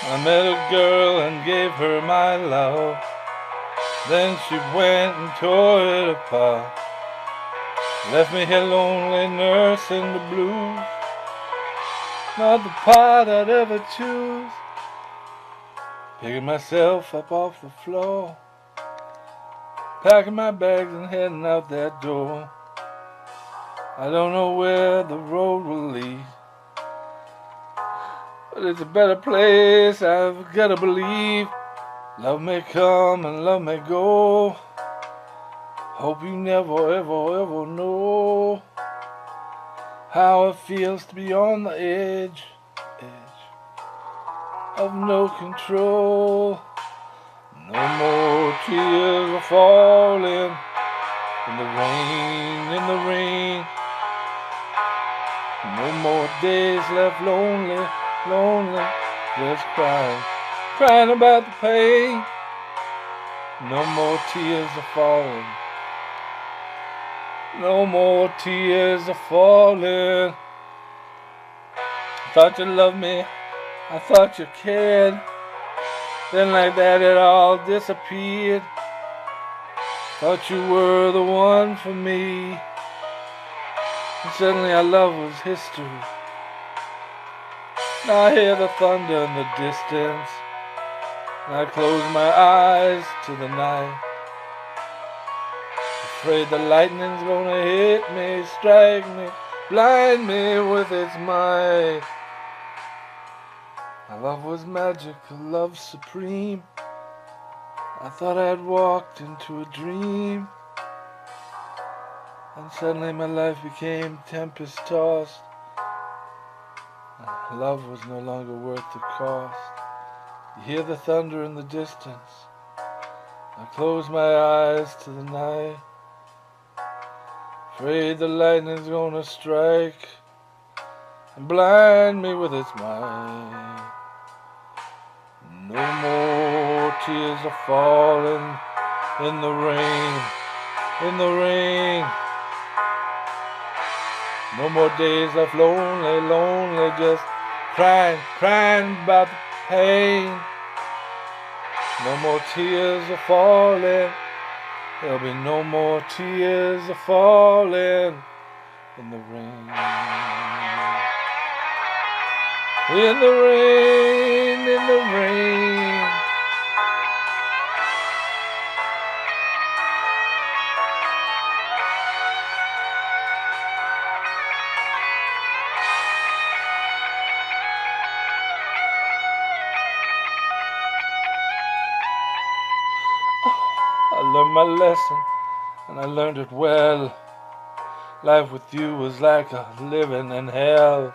I met a girl and gave her my love. Then she went and tore it apart. Left me here lonely, nursing the blues. Not the part I'd ever choose. Picking myself up off the floor, packing my bags and heading out that door. I don't know where the road will lead, but it's a better place, I've gotta believe. Love may come and love may go. Hope you never, ever, ever know how it feels to be on the edge of no control. No more tears are falling in the rain, in the rain. No more days left lonely, lonely, just crying, crying about the pain. No more tears are falling. No more tears are falling. I thought you loved me, I thought you cared. Then like that it all disappeared. Thought you were the one for me. And suddenly our love was history. Now I hear the thunder in the distance, and I close my eyes to the night. Afraid the lightning's gonna hit me, strike me, blind me with its might. Our love was magical, love supreme. I thought I'd walked into a dream, and suddenly my life became tempest-tossed. Love was no longer worth the cost. You hear the thunder in the distance. I close my eyes to the night. Afraid the lightning's gonna strike and blind me with its might. No more tears are falling in the rain, in the rain. No more days left lonely, lonely, just crying, crying about the pain. No more tears are falling. There'll be no more tears are falling in the rain. In the rain, in the rain. I learned my lesson, and I learned it well. Life with you was like a living in hell.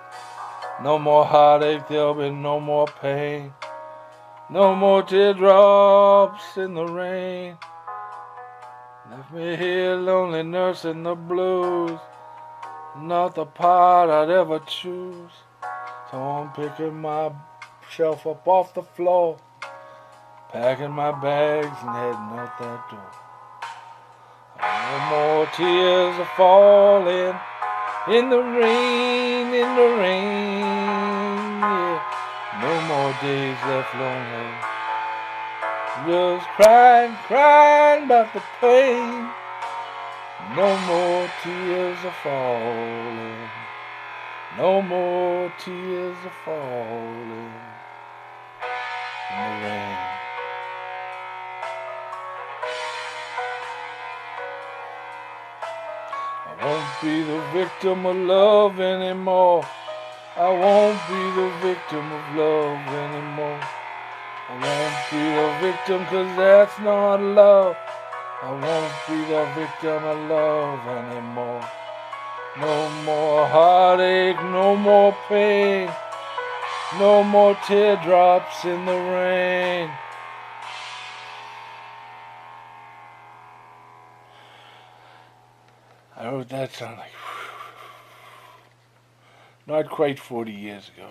No more heartache, there'll be no more pain. No more teardrops in the rain. Left me here lonely, nursing the blues. Not the part I'd ever choose. So I'm picking myself up off the floor, packing my bags and heading out that door. No more tears are falling in the rain, in the rain. Yeah. No more days left lonely, just crying, crying about the pain. No more tears are falling. No more tears are falling in the rain. I won't be the victim of love anymore. I won't be the victim of love anymore. I won't be the victim, 'cause that's not love. I won't be the victim of love anymore. No more heartache, no more pain. No more teardrops in the rain. I wrote that song like not quite 40 years ago.